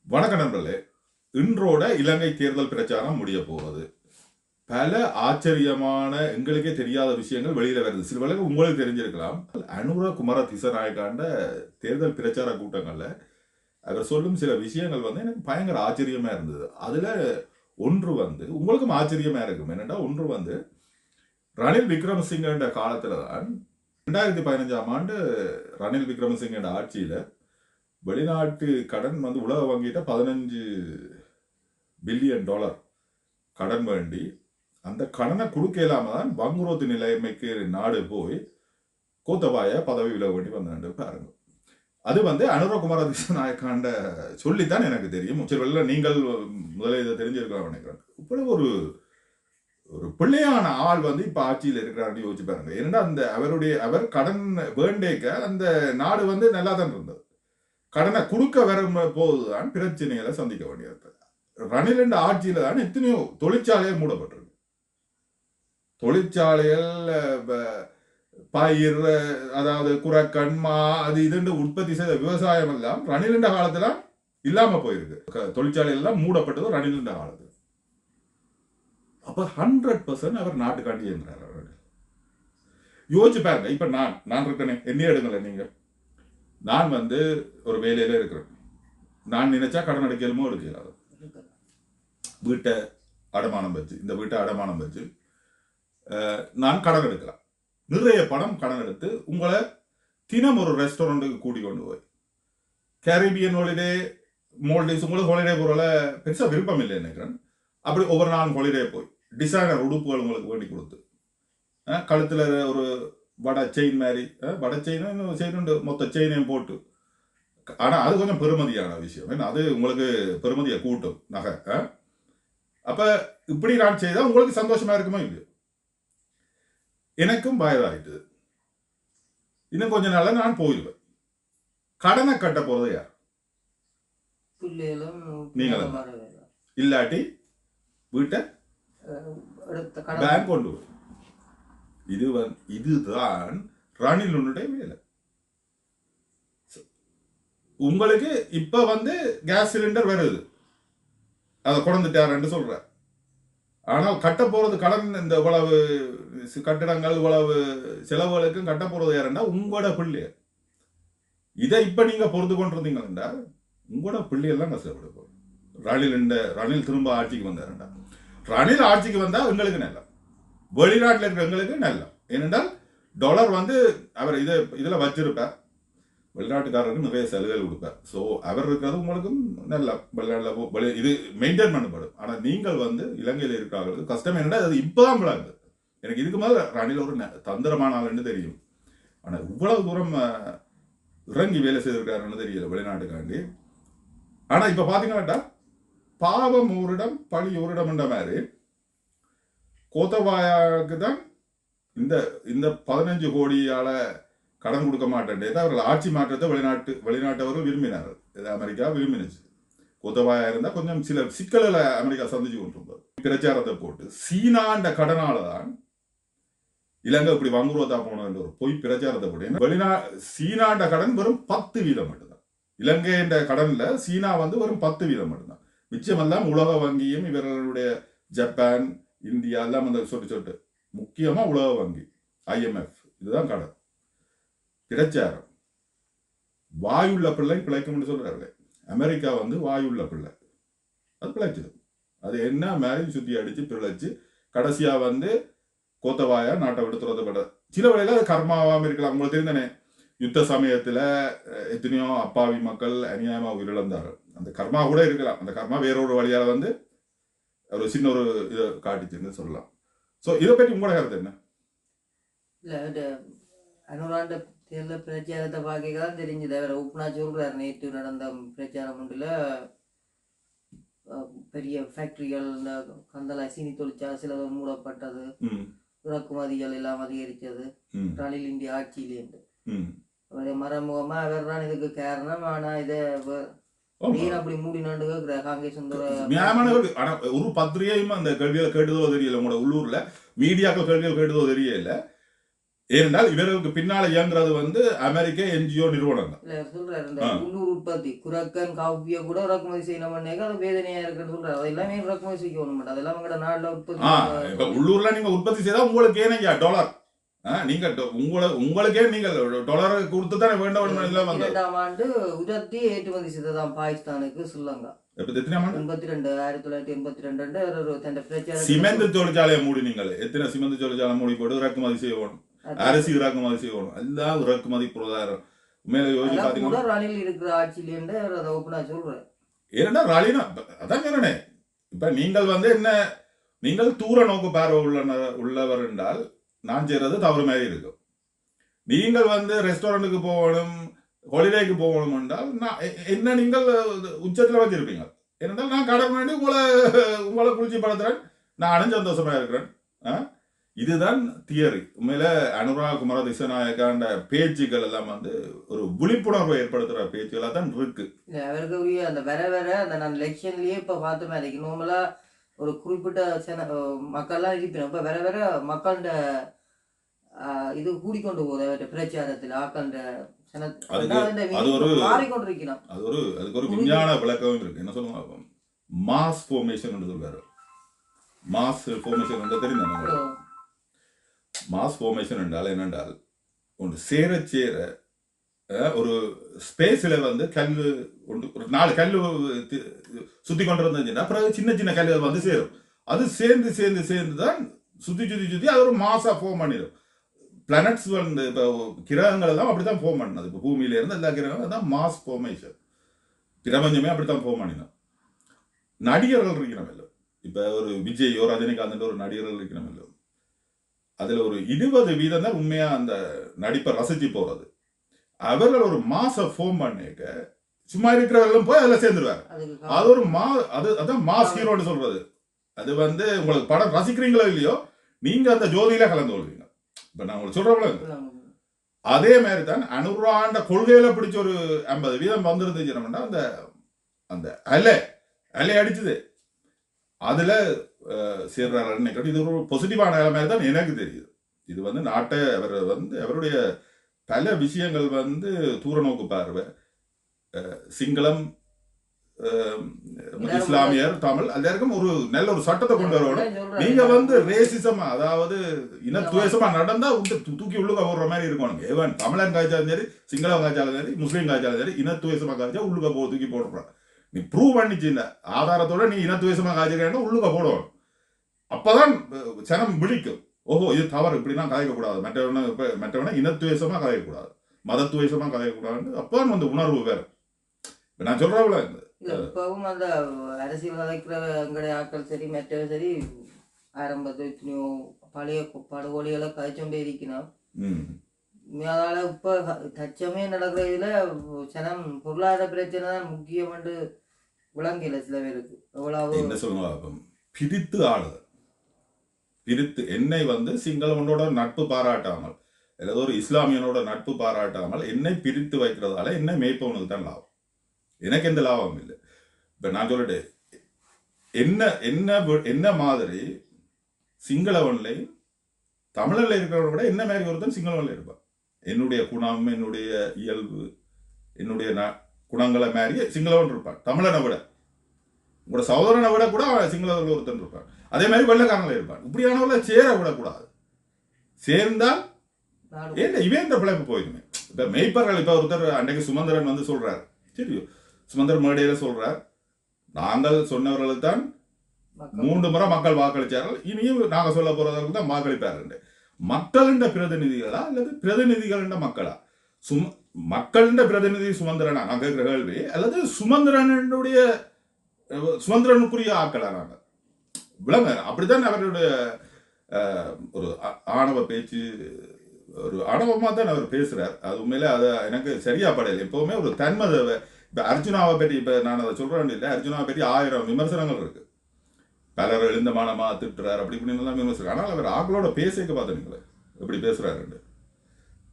வணக்க நண்பர்களே, இன்றோட இலங்கை தேர்தல் பிரச்சாரம் முடிய போகிறது. பல ஆச்சரியமான எங்களுக்கே தெரியாத விஷயங்கள் வெளியில வருது. சில வேளை உங்களுக்கு தெரிஞ்சிருக்கலாம். அனுர குமார திசநாயக்காண்ட தேர்தல் பிரச்சார கூட்டங்கள்ல அவர் சொல்லும் சில விஷயங்கள் எனக்கு பயங்கர ஆச்சரியமா இருந்தது. அதுல ஒன்று உங்களுக்கும் ஆச்சரியமா இருக்கும். என்னன்னா ஒன்று ரணில் விக்ரமசிங்க காலத்துல தான் 2015ஆம் ஆண்டு ரணில் விக்ரமசிங்க ஆட்சியில வெளிநாட்டு கடன் உலக வங்கிட்ட $15 பில்லியன் கடன் வேண்டி அந்த கடனை கொடுக்க இல்லாம தான் வங்குரோத்து நிலைமைக்கு நாடு போய் கோத்தபாய பதவி விலக வேண்டி வந்தாண்டு பாருங்க. அது அனுரகுமார திசநாயக்காண்ட சொல்லித்தான் எனக்கு தெரியும். சரி, நீங்கள் முதல்ல இதை தெரிஞ்சிருக்கலாம் நினைக்கிறேன். இப்படி ஒரு பிள்ளையான ஆள் இப்ப ஆட்சியில் இருக்கிறான்னு யோசிச்சு பாருங்க. ஏன்னா அவர் கடன் வேண்டேக்க அந்த நாடு நல்லா தான் இருந்தது. கடனை கொடுக்க வரும் போதுதான் பிரச்சனைகளை சந்திக்க வேண்டியது. ரணில் ஆட்சியில தான் எத்தனையோ தொழிற்சாலைகள் மூடப்பட்டிருக்கு. தொழிற்சாலைகள் பயிர், அதாவது குரக்கண்மா, அது இது உற்பத்தி செய்த விவசாயம் எல்லாம் ரணில் காலத்துல இல்லாம போயிருக்கு. தொழிற்சாலைகள் எல்லாம் மூடப்பட்டது ரணில் காலத்துல. அப்ப 100% அவர் நாட்டுக்காண்டி என்றார். யோசிச்சு பாருங்க. இப்ப நான் இருக்கேனே, என்ன எடுங்கள நீங்க. நான் ஒரு வேலையில இருக்கிறேன். நான் நினைச்சா கடன் அடைக்கலுமோ எடுக்கலாது. வீட்டை அடமானம் வச்சு, இந்த வீட்டை அடமானம் வச்சு நான் கடன் எடுக்கலாம். நிறைய பணம் கடன் எடுத்து உங்களை தினம் ஒரு ரெஸ்டாரண்ட்டுக்கு கூட்டி கொண்டு போய் கேரிபியன் ஹாலிடே, மோல்டிவ்ஸ், உங்களுக்கு ஹாலிடே போறல பெருசா விருப்பம் இல்லை நினைக்கிறேன். அப்படி ஒவ்வொரு நாளும் ஹாலிடே போய் டிசைனர் உடுப்புகள் உங்களுக்கு வேண்டி கொடுத்து கழுத்துல ஒரு வடை செயின் மாதிரி, வடை செயின் மொத்த செயினையும் போட்டு. ஆனா அது கொஞ்சம் பெருமதியான விஷயம். ஏன்னா அது உங்களுக்கு பெருமதியை கூட்டும் நகை. அப்ப இப்படி நான் செய்தா உங்களுக்கு சந்தோஷமா இருக்குமோ இல்லையோ? எனக்கும் வயதாயிட்டு இன்னும் கொஞ்ச நாள நான் போயிடுவேன். கடனை கட்ட போறது யார்? நீங்க இல்லாட்டி வீட்டை பேங்க் கொண்டு போய். இதுதான் ரணிலுடைய வேலை. உங்களுக்கு இப்ப கேஸ் சிலிண்டர் வருது, அதை கொண்டுட்டாருன்னு சொல்ற. ஆனால் கட்ட போறது கடன், இந்த இவ்வளவு கட்டிடங்கள், இவ்வளவு செலவுகளுக்கும் கட்ட போறது யாருன்னா உங்களோட பிள்ளைய. இதை இப்ப நீங்க பொறுத்து கொண்டிருந்தீங்கன்னா உங்களோட பிள்ளையெல்லாம் கஷ்டப்பட போறோம். ரணில் திரும்ப ஆட்சிக்கு வந்தாருண்டா, ரணில் ஆட்சிக்கு வந்தா எங்களுக்கு நல்ல, வெளிநாட்டில் இருக்கிற எங்களுக்கு நல்ல. ஏனென்றால் டாலர் அவர் இதுல வச்சிருப்பார், வெளிநாட்டுக்காரருக்கு நிறைய சலுகைகள் கொடுப்பார். ஸோ அவர் இருக்கிறது உங்களுக்கும் நல்ல வெளிநாட்டில் இது மெயின்டைன் பண்ணப்படும். ஆனால் நீங்கள் இலங்கையில் இருக்கிறார்கள் கஷ்டம். என்னடா அது இப்பதான் விளாது. எனக்கு இதுக்கு மேலே ரணில் ஒரு தந்திரமான ஆளுன்னு தெரியும். ஆனால் இவ்வளவு தூரம் இறங்கி வேலை செய்திருக்காருன்னு தெரியல வெளிநாட்டுக்காண்டி. ஆனால் இப்போ பார்த்தீங்கன்னா பாவம் ஓரிடம் பழி ஓரிடம் என்ற மாதிரி கோத்தபாயாவுக்கு தான் இந்த 15 கோடியால கடன் கொடுக்க மாட்டேன். அவர்கள் ஆட்சி மாற்றத்தை வெளிநாட்டவர்கள் விரும்பினார்கள். அமெரிக்கா விரும்பினுச்சு. கோத்தபாயா இருந்தா கொஞ்சம் சில சிக்கல்களை அமெரிக்கா சந்திச்சு கொண்டிருந்தது. பிரச்சாரத்தை போட்டு சீனாண்ட கடனாலதான் இலங்கை இப்படி வங்குரோத்தா போனது ஒரு பொய் பிரச்சாரத்தை போட்டு சீனாண்ட கடன் வெறும் 10% மட்டும்தான். இலங்கைன்ற கடன்ல சீனா வெறும் 10% மட்டும்தான். மிச்சமெல்லாம் உலக வங்கியும் இவர்களுடைய ஜப்பான், இந்தியா எல்லாம் சொட்டு முக்கியமா உலக வங்கி, IMF, இதுதான் கடன். பிரச்சாரம் வாயுள்ள பிள்ளை பிழைக்கும் சொல்றாரு. அமெரிக்கா வாயுள்ள பிள்ளை, அது பிழைச்சது. அது என்ன மாதிரி சுத்தி அடிச்சு பிழைச்சு கடைசியா கோத்தபாயா நாட்டை விட்டு துறக்கப்பட. சில வேளையில அது கர்மாவாம இருக்கலாம். உங்களுக்கு தெரிந்தானே, யுத்த சமயத்துல எத்தனையோ அப்பாவி மக்கள் அநியாயமா உயிரிழந்தார்கள். அந்த கர்மா கூட இருக்கலாம். அந்த கர்மா வேறொரு வழியால ஒரு சின்ன ஒரு இதை காட்டிச்சுன்னு சொல்லலாம். ஸோ இதை பற்றி உங்களோட கருத்து என்ன? இல்லை, அனுராண்ட தேர்தல் பிரச்சாரத்தை பார்க்கதான் தெரிஞ்சது. அவர் உப்னா சொல்றாரு, நேற்று நடந்த பிரச்சாரம் ஒன்றில் பெரிய ஃபேக்டரிகள், இந்த கந்தலா சீனி தொழிற்சாலை சில மூடப்பட்டது, இறக்குமதிகள் எல்லாம் அதிகரித்தது ரணில் இந்திய ஆட்சியிலேருந்து. அவருடைய மறைமுகமா அவர் தான் இதுக்கு காரணம். ஆனா இதை அப்படி மூடினாண்டு காங்கிரஸ் ஒரு பத்திரிகையும் அந்த கேள்விகளை கேட்டதோ தெரியல. உங்களோட உள்ளூர்ல மீடியாக்கள் கேள்விகள் கேட்டதோ தெரியல. ஏனென்றால் இவர்களுக்கு பின்னால இயங்குறது வந்து அமெரிக்க என்ஜிஓ நிறுவனங்கள். இல்ல சொல்றாரு இந்த உள்ளூர் உற்பத்தி குரக்கன் காப்பிய கூட இறக்குமதி செய்யணும் அது வேதனையா இருக்குன்னு சொல்றாரு. அது எல்லாமே இறக்குமதி செய்யணும் மாட்டோம். அதெல்லாம் உங்களோட நாடுல உற்பத்தி. இப்ப உள்ளூர்ல நீங்க உற்பத்தி செய்தா உங்களுக்கு ஏனையா டாலர் நீங்க உங்களுக்கே நீங்கள் டாலரை கொடுத்து தானே வேண்டும். 2002ஆம் ஆண்டு உயர்த்தி ஏற்றுமதி செய்ததான் பாகிஸ்தானுக்கு ஸ்ரீலங்கா. 1982 சிமெண்ட் தொழிற்சாலையை மூடி நீங்கள் எத்தனை சிமெண்ட் தொழிற்சாலை மூடி போட்டு இறக்குமதி செய்யணும், அரிசி இறக்குமதி செய்யணும், எல்லாம் இறக்குமதி பொருளாதாரம் மேல யோசிச்சு பாத்தீங்கன்னா ரணில் இருக்கிற ஆட்சியிலேருந்து அதை ஓப்பனா சொல்றேன். ஏன்னா ரணில் அதான் சொன்னேன். இப்ப நீங்கள் வந்து என்ன நீங்கள் தூர நோக்கு பார்வை உள்ளவர் என்றால் நான் செய்யறது தவறு மாதிரி இருக்கும். நீங்கள் வந்து ரெஸ்டாரண்ட்டுக்கு போகணும், ஹாலிடேக்கு போகணும் என்றால் என்ன நீங்கள் உச்சத்துல வச்சிருப்பீங்க. ஏனென்றால் நான் கடன் வேண்டி உங்களை குளிர்ச்சி படுத்துறேன், நானும் சந்தோஷமா இருக்கிறேன். இதுதான் தியரி. உண்மையில அனுராக் குமார திசாநாயக்காண்ட பேச்சுக்கள் எல்லாம் வந்து ஒரு விழிப்புணர்வை ஏற்படுத்துற பேச்சுகளா தான் இருக்கு. அவருக்கு அந்த வர அந்த நான் எலெக்ஷன்லயே இப்ப பார்த்த மாதிரி நார்மலா ஒரு குறிப்பிட்ட மக்கள்லாம் இருப்பினோம். இப்ப வர மக்களோட இது கூடிக்கொண்டு போகுது பிரச்சாரத்தில் ஆக்கண்ட மாறிக்கொண்டிருக்கணும். அதுக்கு ஒரு விஞ்ஞான விளக்கமும் இருக்கு. என்ன சொல்லுவாங்க, மாஸ் ஃபார்மேஷன் சொல்றாரு. மாஸ் ஃபார்மேஷன் தெரியுது. மாஸ் ஃபார்மேஷன் என்றால் என்னென்றால் ஒன்று சேர ஒரு ஸ்பேஸில் வந்து கல் ஒரு 4 கல் சுத்தி கொண்டு இருந்துச்சுன்னா பிறகு சின்ன சின்ன கல்லுகள் வந்து சேரும். அது சேர்ந்து தான் சுத்தி அது ஒரு மாசா ஃபார்ம் பண்ணிடும். பிளானட்ஸ் வந்து இப்போ கிரகங்கள் எல்லாம் அப்படித்தான் ஃபார்ம் பண்ணது. இப்போ பூமியில இருந்து எல்லா கிரகங்களும் தான் மாஸ் ஃபார்மேஷன். பிரபஞ்சமே அப்படித்தான் ஃபார்ம் பண்ணினோம். நடிகர்கள் இருக்கணும் இல்லை, இப்போ ஒரு விஜய் ரஜினிகாந்த் ஒரு நடிகர்கள் இருக்கணும் இல்லை, அதுல ஒரு 20% தான் உண்மையா அந்த நடிப்பை ரசிச்சு போறது. அவர்கள் ஒரு மாச ஃபார்ம் பண்ணிக்க சும்மா இருக்கிறவர்களும் போய் அதுல சேர்ந்துருவாரு. அது ஒரு அதான் மாஸ் ஹீரோன்னு சொல்றது. அது வந்து உங்களுக்கு படம் ரசிக்கிறீங்களோ இல்லையோ நீங்க அந்த ஜோதியில கலந்து கொள்வீங்க. இப்ப நான் உங்களுக்கு சொல்றேன், அதே மாதிரி தான் அனுராண்ட கொள்கையில பிடிச்ச ஒரு 50% வந்துருந்துச்சுன்னா அந்த அந்த அலை அடிச்சது அதுல சேர்றாரு நினைக்கிறேன். இது ஒரு பாசிட்டிவான மாதிரி தான் எனக்கு தெரியுது. இது வந்து நாட்டை அவர் வந்து அவருடைய பல விஷயங்கள் வந்து தூர நோக்கு பார்வை, சிங்களம், இஸ்லாமியர், தமிழ் எல்லாருக்கும் ஒரு நல்ல ஒரு சட்டத்தை கொண்டு வரணும். நீங்க வந்து ரேசிசமா அதாவது இனத்துவேசமா நடந்தா தூக்கி உள்ளுக்க போடுற மாதிரி இருக்கணும். ஏவன் தமிழன் காய்ச்சாலும் சரி, சிங்களம் காய்ச்சாலும் சரி, முஸ்லீம் காய்ச்சாலும் சரி, இனத்துவேசமா காய்ச்சா உள்ளுக்க தூக்கி போடுறான். நீ ப்ரூவ் பண்ணிச்சு இல்ல ஆதாரத்தோட நீ இனத்துவேசமா காய்ச்சிக்கிறேன்னா உள்ளுக்க போடுவோம். அப்பதான் ஜனம் விழிக்கும், ஓஹோ இது தவறு, இப்படிலாம் கதைக்கக்கூடாது, மற்றவனை இனத்துவேசமா கதைக்கக்கூடாது, மதத்துவேசமா கதைக்கக்கூடாதுன்னு அப்பதான் வந்து உணர்வு வேற. நான் சொல்றவள இப்பவும் அந்த அரசியல் கதைக்கிற எங்களுடைய ஆட்கள் சரி மற்றவர்கள் சரி ஆரம்பத்தில் எத்தனையோ பழைய படுகொலிகளை கதைச்சோண்டே இருக்கணும். அதனால இப்ப தச்சமே நடக்கிற இதுல சனம் பொருளாதார பிரச்சனை தான் முக்கியம் என்று விளங்கல சில பேருக்கு. என்ன சொல்லுவாங்க, பிரித்து ஆளுதல். பிரித்து என்னை வந்து சிங்களவனோட நட்பு பாராட்டாமல் அல்லது ஒரு இஸ்லாமியனோட நட்பு பாராட்டாமல் என்னை பிரித்து வைக்கிறதால என்னை மேய்ப்பவனுக்கு தான் லாபம், எனக்கு எந்த லாபம் இல்லை. இப்ப நான் சொல்லிட்டு என்ன மாதிரி சிங்களவன்லையும் தமிழன்ல இருக்கிறவனை விட என்ன மாதிரி ஒருத்தன் சிங்களவன்ல இருப்பான். என்னுடைய குணம், என்னுடைய இயல்பு, என்னுடைய குணங்களை மாதிரி சிங்களவன் இருப்பான். தமிழனை விட உங்களோட சகோதரனை விட கூட சிங்களவர்கள் ஒருத்தன் இருப்பான். அதே மாதிரி வெள்ளக்காரங்கள இருப்பான். இப்படியானவர்கள சேர விடக்கூடாது. சேர்ந்தால் இவன் இந்த பிழைப்பு போயிடுமே. இப்ப மெய்ப்பர்கள் இப்ப ஒருத்தர் அன்னைக்கு சுமந்திரன் வந்து சொல்றாரு, சரி சுமந்திர மேடையில சொல்றார், நாங்கள் சொன்னவர்களுக்கு தான் 3 முறை மக்கள் வாக்களிச்சார்கள், இனியும் நாங்க சொல்ல போறவர்களுக்கு தான் வாக்களிப்பார்கள். மக்களின் பிரதிநிதிகளா அல்லது பிரதிநிதிகளின் மக்களா? மக்களின் பிரதிநிதி சுமந்திரனா நான் கேட்கிற கேள்வி, அல்லது சுமந்திரனுக்குரிய ஆக்களா நாங்கள் விளங்க? அப்படித்தான் அவருடைய ஒரு ஆணவ பேச்சு, ஒரு ஆணவமா தான் அவர் பேசுறார். அது உண்மையில அதை எனக்கு சரியா படையல. எப்பவுமே ஒரு தன்மை. இப்ப அர்ஜுனாவை பற்றி இப்ப நான் அதை சொல்றேன் இல்லை, அர்ஜுனாவை பற்றி 1000 விமர்சனங்கள் இருக்கு. பலர் எழுந்தமானமா திட்டுறாரு அப்படி இப்படின்னு விமர்சனம். ஆனால் அவர் ஆக்களோட பேசிக்க பார்த்தீங்களே எப்படி பேசுறாரு,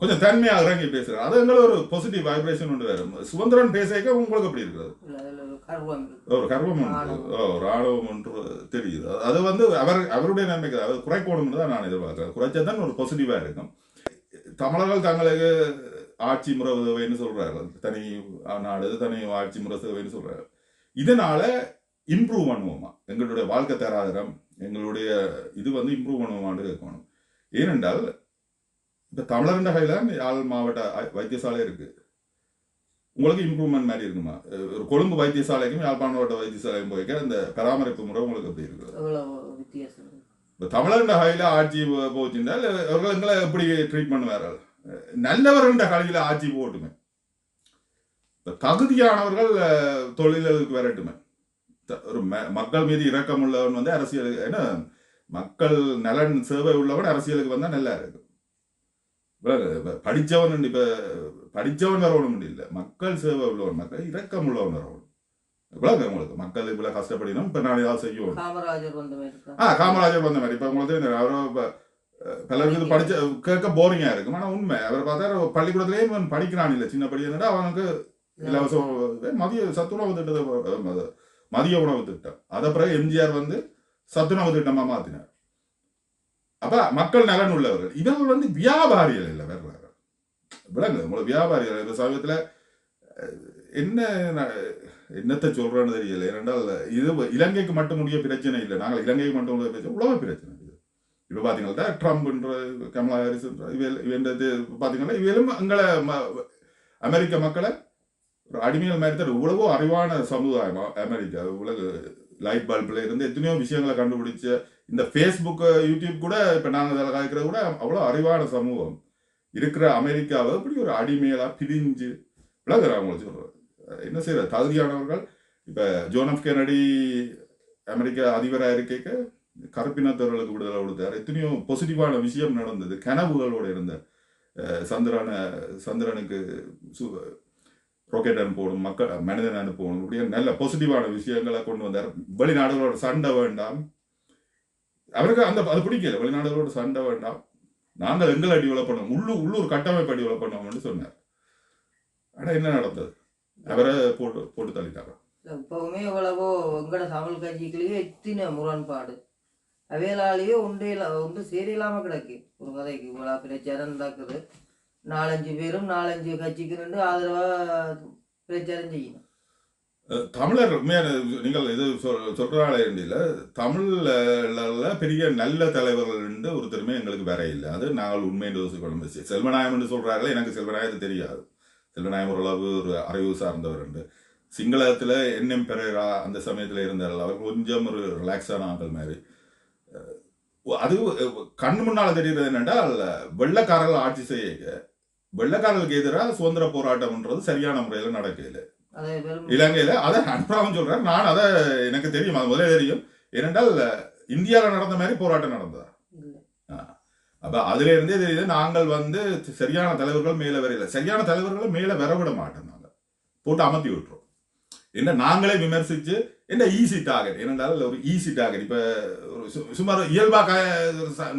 கொஞ்சம் தன்மையா இறங்கி பேசுறாரு. அது எங்களை ஒரு பாசிட்டிவ் வைப்ரேஷன் ஒன்று வேறு. சுதந்திரன் பேசிக்க உங்களுக்கு எப்படி இருக்கிறது, ஒரு கர்வம் ஒன்று, ஒரு ஆணவம் ஒன்று தெரியுது. அது வந்து அவருடைய நன்மைக்கு அவர் குறைக்கணும்னு தான் நான் எதிர்பார்க்கிறேன். குறைச்சதான் ஒரு பாசிட்டிவா இருக்கும். தமிழர்கள் தங்களுக்கு ஆட்சி முறை தேவைன்னு சொல்றார்கள், தனி நாடு தனி ஆட்சி முறை தேவைன்னு சொல்றார்கள். இதனால இம்ப்ரூவ் பண்ணுவோமா, எங்களுடைய வாழ்க்கை தராதரம் எங்களுடைய இது வந்து இம்ப்ரூவ் பண்ணுவோமான்னு கேட்கணும். ஏனென்றால் இப்ப தமிழர் கையில யாழ் மாவட்ட வைத்தியசாலை இருக்கு, உங்களுக்கு இம்ப்ரூவ்மெண்ட் மாதிரி இருக்குமா? ஒரு கொழும்பு வைத்தியசாலைக்கும் யாழ்ப்பாண மாவட்ட வைத்தியசாலைக்கும் போய்க்க அந்த பராமரிப்பு முறை உங்களுக்கு எப்படி இருக்கு? இப்போ தமிழர் கையில ஆட்சி போச்சுன்றால் அவர்கள் எங்களை எப்படி ட்ரீட் பண்ணுவார்கள்? நல்லவர்கிட்ட கையில ஆட்சி போட்டுமே, தகுதியானவர்கள் தொழில்களுக்கு வரட்டுமே. ஒரு மக்கள் மீது இரக்கம் உள்ளவன் வந்து அரசியலுக்கு, ஏன்னா மக்கள் நலன் சேவை உள்ளவன் அரசியலுக்கு வந்தா நல்லா இருக்கு. படிச்சவன் இப்ப படிச்சவன் வரணும் இல்லை, மக்கள் சேவை உள்ளவன், மக்கள் இரக்கம் உள்ளவன் வரணும். இவ்வளவு உங்களுக்கு மக்கள் இவ்வளவு கஷ்டப்படினோம், இப்ப நான் ஏதாவது செய்யணும். காமராஜர் வந்த மாதிரி இப்ப உங்களுக்கு அவரை பலருக்கு படிச்ச கேட்க போரிங்கா இருக்கும். ஆனா உண்மை அவரை பார்த்தா பள்ளிக்கூடத்திலேயே படிக்கிறான் இல்லை, சின்ன படி என்னடா அவனுக்கு இலவச மதிய சத்துணவு திட்டத்தை, மதிய உணவு திட்டம், அதை பிறகு எம்ஜிஆர் வந்து சத்துணவு திட்டமா மாத்தினார். அப்ப மக்கள் நலன் உள்ளவர்கள். இவர்கள் வந்து வியாபாரிகள் இல்லை, வேற விளங்கு உங்களுக்கு வியாபாரிகள். இந்த சமயத்துல என்னத்தை சொல்றேன்னு தெரியல. ஏனென்றால் இது இலங்கைக்கு மட்டும் உடைய பிரச்சனை இல்லை, நாங்கள் இலங்கைக்கு மட்டும் உள்ள பிரச்சனை, உலக பிரச்சனை இது. இப்ப பாத்தீங்கன்னா ட்ரம்ப்ன்ற கமலா ஹாரிஸ் இவன்றது பாத்தீங்கன்னா இவளும் எங்களை அமெரிக்க மக்களை ஒரு அடிமைகள் மாதிரி தான். இவ்வளவோ அறிவான சமுதாயம் அமெரிக்கா. உலக லைட் பல்ப்ல இருந்து எத்தனையோ விஷயங்களை கண்டுபிடிச்ச இந்த ஃபேஸ்புக் யூடியூப் கூட இப்ப நாங்கள் அதில் காய்க்கிறது கூட அவ்வளோ அறிவான சமூகம் இருக்கிற அமெரிக்காவை இப்படி ஒரு அடிமைகளா பிரிஞ்சு விளக்குறாங்க சொல்றாங்க. என்ன செய்யற தகுதியானவர்கள் இப்ப ஜோன் எஃப் கென்னடி அமெரிக்க அதிபராக இருக்க கருப்பினத்தவர்களுக்கு விடுதலை கொடுத்தார். எத்தனையோ பாசிட்டிவான விஷயம் நடந்தது. கனவுகளோடு இருந்த சந்திரனுக்கு ராக்கெட் அனுப்பணும், மக்கள் மனிதன் அனுப்பணும், இப்படியே நல்ல பாசிட்டிவான விஷயங்களை கொண்டு வந்தார். வெளிநாடுகளோட சண்டை வேண்டாம், அவருக்கு அந்த அது பிடிக்கல. வெளிநாடுகளோட சண்டை வேண்டாம், நாங்கள் எங்களை டெவலப் பண்ணுவோம், உள்ளூர் கட்டமைப்பை டெவலப் பண்ணுவோம்னு சொன்னார். ஆனா என்ன நடந்தது? அவரை போட்டு தள்ளிட்டாங்க. இப்பவுமே எவ்வளவோ எங்கட தமிழ் கட்சிகளையே எத்தனை முரண்பாடு, அவையலாலேயே ஒன்று சேரில்லாம கிடக்கு. ஒரு கதைக்கு இவ்வளவு பிரச்சாரம் நடக்குது, 4-5 பேரும் 4-5 கட்சிக்கு நின்று ஆதரவா பிரச்சாரம் செய்யணும். தமிழர் நீங்கள் இது சொல்றாலே இல்ல, தமிழ்ல பெரிய நல்ல தலைவர்கள் ஒருத்தருமே எங்களுக்கு வேற இல்லை. அது நாங்கள் உண்மையை யோசிக்கணும். செல்வநாயம் என்று சொல்றாங்களே, எனக்கு செல்வநாயகம் தெரியாது. செல்வநாயம் ஓரளவு ஒரு அறிவு சார்ந்தவர் உண்டு. சிங்களத்துல என்எம் பெரேரா அந்த சமயத்துல இருந்தார்கள், அவர் கொஞ்சம் ஒரு ரிலாக்ஸான ஆட்கள் மாதிரி. அது கண்ணு முன்னால தெரிகிறது என்னென்றால், வெள்ளக்காரர்கள் ஆட்சி செய்ய வெள்ளக்காரர்களுக்கு எதிராக சுதந்திர போராட்டம்ன்றது சரியான முறையில நடக்கல இலங்கையில. அதை அனுப்புறான்னு சொல்றாரு. நான் அதை எனக்கு தெரியும், அது முதலே தெரியும். ஏனென்றால் இந்தியாவில் நடந்த மாதிரி போராட்டம் நடந்ததா? அப்ப அதுல இருந்தே தெரியுது, நாங்கள் வந்து சரியான தலைவர்கள் மேல வரையில, சரியான தலைவர்களை மேல வரவிட மாட்டோம், நாங்க போட்டு அமர்த்தி விட்டுறோம். என்ன நாங்களே விமர்சிச்சு என்ன ஈஸி டார்கெட், ஏனென்றால் ஒரு ஈஸி டார்கெட். இப்ப சுமார் இயல்பா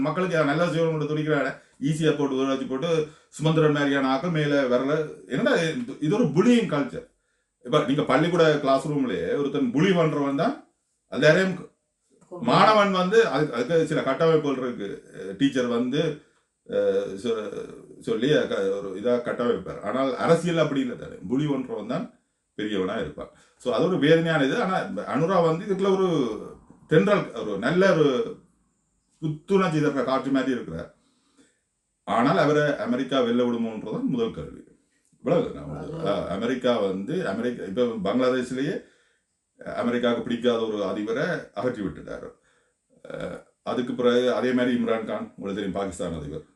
மக்களுக்கு நல்ல செய்யணும் துடிக்கிறாங்க, ஈஸியா போட்டு ஊராட்சி போட்டு சுமந்திரன் மாதிரியான ஆக்கள் மேல வரல. என்னடா இது ஒரு புலியிங் கல்ச்சர். இப்ப நீங்க பள்ளிக்கூட கிளாஸ் ரூம்லயே ஒருத்தன் புலி பண்றவன் தான் எல்லாரையும் மாணவன் வந்து அதுக்கு சில கட்டமைப்புகள் இருக்கு. டீச்சர் வந்து சொல்லி ஒரு இதா கட்டமைப்பார். ஆனால் அரசியல் அப்படி இல்லை தானே, புலி பண்றவன் தான் பெரியவனா இருப்பான். ஸோ அது ஒரு வேதனையான இது. ஆனா அனுரா வந்து இதுக்குள்ள ஒரு தென்றல், ஒரு நல்ல ஒரு புத்துணர்ச்சி தர காட்சி மாதிரி இருக்கிறார். ஆனால் அவரை அமெரிக்கா வெல்ல விடுமோன்றதான் முதல் கேள்வி. அமெரிக்கா வந்து இப்ப பங்களாதேஷ்லயே அமெரிக்காவுக்கு பிடிக்காத ஒரு அதிபரை அகற்றி விட்டுட்டாரு. அதுக்கு பிறகு அதே மாதிரி இம்ரான்கான், உங்களுக்கு தெரியும், பாகிஸ்தான் அதிபர்.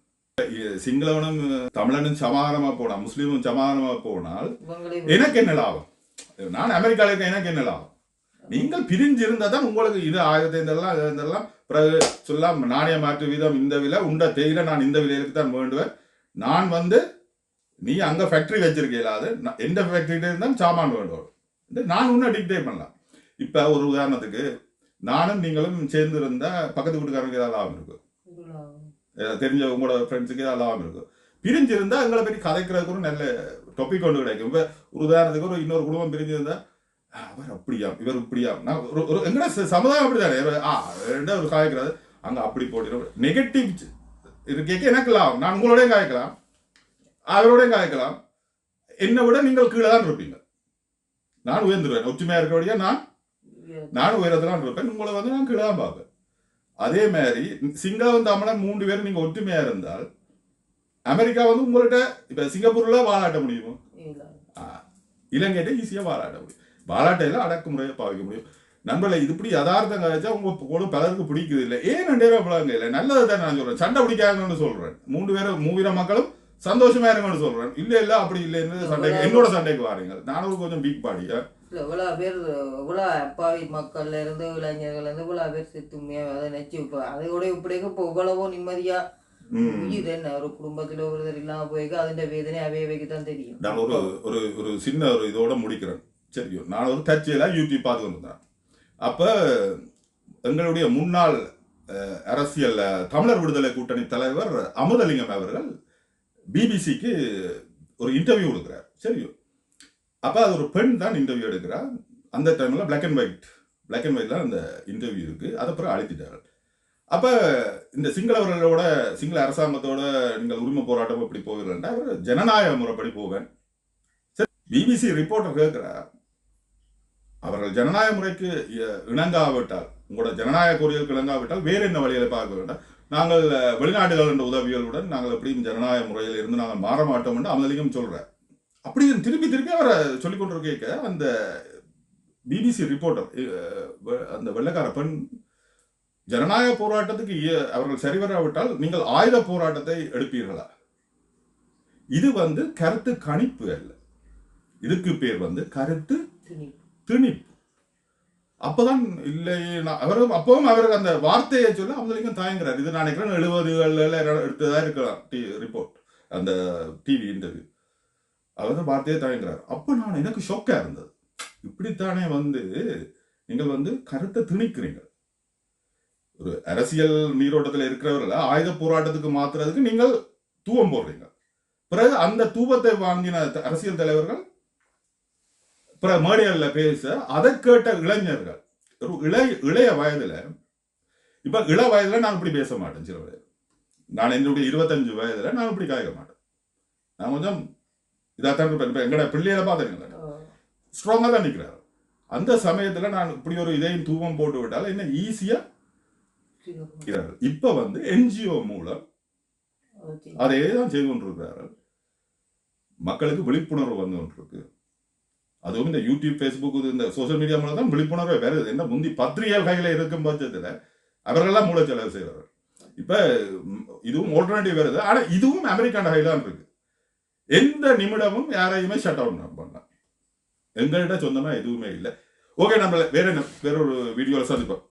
சிங்களவனும் தமிழனும் சமாதானமா போனா, முஸ்லீமும் சமாதானமா போனால் எனக்கு என்ன லாபம்? நான் அமெரிக்காவில் இருக்க, எனக்கு என்ன லாபம்? நீங்கள் பிரிஞ்சு இருந்தா தான் உங்களுக்கு இது இதெல்லாம் பிறகு சொல்லலாம், நாணய மாற்று வீதம் இந்த விலை, உண்ட தேயில நான் இந்த விலையிற்கு தான் வேண்டுவேன். நான் வந்து நீ அங்க ஃபேக்டரி வச்சிருக்கீங்களா, அது எந்த ஃபேக்டரியில இருந்தாலும் சாமான் வேண்டும், நான் உன்னை டிக்டேட் பண்ணலாம். இப்ப ஒரு உதாரணத்துக்கு நானும் நீங்களும் சேர்ந்து இருந்தா பக்கத்து வீட்டுக்காரங்க ஏதாவது லாபம் இருக்கும், தெரிஞ்ச உங்களோட ஃப்ரெண்ட்ஸுக்கு ஏதாவது லாபம் இருக்கும். பிரிஞ்சு இருந்தா எங்களை பற்றி கதைக்கிறதுக்கு ஒரு நல்ல டாபிக் கொண்டு கிடைக்கும். இப்ப ஒரு உதாரணத்துக்கு ஒரு இன்னொரு குடும்பம் பிரிஞ்சு இருந்தா அவர் அப்படியா இவர் இப்படியா, நான் ஒரு எங்கட சமுதாயம் அப்படித்தானே ஒரு காய்க்கிறது அங்க அப்படி போட்டு நெகட்டிவ் இருக்கேக்க எனக்கு லாபம், நான் உங்களோடய காய்க்கலாம். அவரோடையும் கதைக்கலாம். என்னை விட நீங்கள் கீழே தான் இருப்பீங்க. நான் உயர்ந்துருவேன். ஒற்றுமையா இருக்கக்கூடிய நான் உயரத்தான் இருப்பேன். உங்களை வந்து நான் கீழே தான் பார்ப்பேன். அதே மாதிரி சிங்காவும் தமிழன் 3 பேரும் நீங்க ஒற்றுமையா இருந்தால் அமெரிக்கா வந்து உங்கள்கிட்ட இப்ப சிங்கப்பூர்ல வாழாட்ட முடியுமா? இலங்கையிட்ட ஈஸியா வாழாட்ட முடியும். வாழாட்டையில அடக்குமுறையை பாவிக்க முடியும். நண்பர்களை இது இப்படி யதார்த்தம் கழிச்சா உங்க கூட பலருக்கு பிடிக்குது இல்லை. ஏன் 2 பேரும் விளங்க இல்லை? நல்லது தான் நான் சொல்றேன். சண்டை பிடிக்காதுன்னு சொல்றேன். 3 பேரும் மூவிர மக்களும் சந்தோஷமா இருங்கன்னு சொல்றேன். இல்ல அப்படி இல்லைன்னு சண்டைக்கு என்னோட சண்டைக்கு வாரீங்க. நானும் கொஞ்சம் வீக் பாடியா இவ்வளோ பேர் இவ்வளோ அப்பாவி மக்கள்ல இருந்து இளைஞர்கள் இருந்து இவ்வளோ பேர் செத்துமையா அதை நினைச்சு இப்போ அதோட இப்படிங்க இப்போ இவ்வளவோ நிம்மதியா உயிர் என்ன ஒரு குடும்பத்துல ஒருத்தர் இல்லாம போயிக்க அதுன்ற வேதனை அவையவைக்கு தான் தெரியும். நான் ஒரு சின்ன ஒரு இதோட முடிக்கிறேன். சரியோ, நான் ஒரு தற்செயலா யூடியூப் பார்த்து கொண்டிருந்தேன். அப்ப எங்களுடைய முன்னாள் அரசியல் தமிழர் விடுதலை கூட்டணி தலைவர் அமுதலிங்கம் அவர்கள் பிபிசிக்கு ஒரு இன்டர்வியூ கொடுக்கிறார். சரியோ, அப்ப அது ஒரு பெண் தான் இன்டர்வியூ எடுக்கிறார். அந்த டைம்ல பிளாக் அண்ட் ஒயிட்ல அந்த இன்டர்வியூ இருக்கு. அதை பிறகு அழைத்திட்டார்கள். அப்ப இந்த சிங்களவர்களோட சிங்கள அரசாங்கத்தோட நீங்கள் உரிமை போராட்டம் எப்படி போவீர்கள்? அவர் ஜனநாயக முறைப்படி போவேன். சரி, பிபிசி ரிப்போர்ட்டர் கேட்கிறார், அவர்கள் ஜனநாயக முறைக்கு இணங்காவிட்டால், உங்களோட ஜனநாயக கோரிக்கைக்கு இணங்காவிட்டால் வேறு என்ன வழிகளை பார்க்க வேண்டாம். நாங்கள் வெளிநாடுகள் என்ற உதவிகளுடன் நாங்கள் எப்படியும் ஜனநாயக முறையில் இருந்து நாங்கள் மாற மாட்டோம் என்று அமலிங்கம் சொல்றார். அப்படி திருப்பி அவரை சொல்லிக் கொண்டு கேட்க அந்த பிபிசி ரிப்போர்ட்டர் அந்த வெள்ளைக்கார பெண், ஜனநாயக போராட்டத்துக்கு அவர்கள் சரிவராவிட்டால் நீங்கள் ஆயுத போராட்டத்தை எடுப்பீர்களா? இது வந்து கருத்து கணிப்பு அல்ல, இதுக்கு பேர் வந்து கருத்து திணிப்பு. அப்பதான் இல்லை அப்பவும் அவருக்கு அந்த வார்த்தையை சொல்ல அமலிங்கம் தயங்குறார். இது நான் நினைக்கிறேன் 70களில் எடுத்ததா இருக்கலாம் ரிப்போர்ட், அந்த டிவி இன்டர்வியூ. அவர் வார்த்தையை தயங்குறார். அப்ப நான் எனக்கு ஷோக்கா இருந்தது. இப்படித்தானே வந்து நீங்கள் வந்து கருத்தை திணிக்கிறீங்க. ஒரு அரசியல் நீரோட்டத்தில் இருக்கிறவர்கள் ஆயுத போராட்டத்துக்கு மாத்துறதுக்கு நீங்கள் தூவம் போடுறீங்க. பிறகு அந்த தூவத்தை வாங்கின அரசியல் தலைவர்கள் பிறகு மேடைகள்ல பேச அதை கேட்ட இளைஞர்கள் ஒரு இளைய வயதுல, இப்ப இள வயதுல நான் இப்படி பேச மாட்டேன். சில வயது நான் என்னுடைய 25 வயதுல நான் இப்படி காய்க்க மாட்டேன். நான் கொஞ்சம் இதாத்தான் இருப்பேன். இப்ப எங்கட பிள்ளையில பாத்தீங்களா ஸ்ட்ராங்கா தான் நிக்கிறாரு. அந்த சமயத்துல நான் இப்படி ஒரு இதையும் தூவம் போட்டு விட்டால என்ன ஈஸியா. இப்ப வந்து என்ஜிஓ மூலம் அதே தான் செய்து கொண்டிருக்கிறார்கள். மக்களுக்கு விழிப்புணர்வு வந்து கொண்டிருக்கு. அதுவும் இந்த யூடியூப், பேஸ்புக், இந்த சோசியல் மீடியா மூலம் தான் விழிப்புணர்வே வருது. என்ன முந்தி பத்திரிகைகள் கையில இருக்கும் பட்சத்துல அவர்களெல்லாம் மூல செலவு செய்வார்கள். இப்ப இதுவும் ஆல்டர்னேட்டிவ் வருது. ஆனா இதுவும் அமெரிக்கான கையில தான் இருக்கு. எந்த நிமிடமும் யாரையுமே ஷட் டவுன் பண்ணலாம். எங்கள்கிட்ட சொந்தமா எதுவுமே இல்லை. ஓகே, நம்ம வேற ஒரு வீடியோல சந்திப்போம்.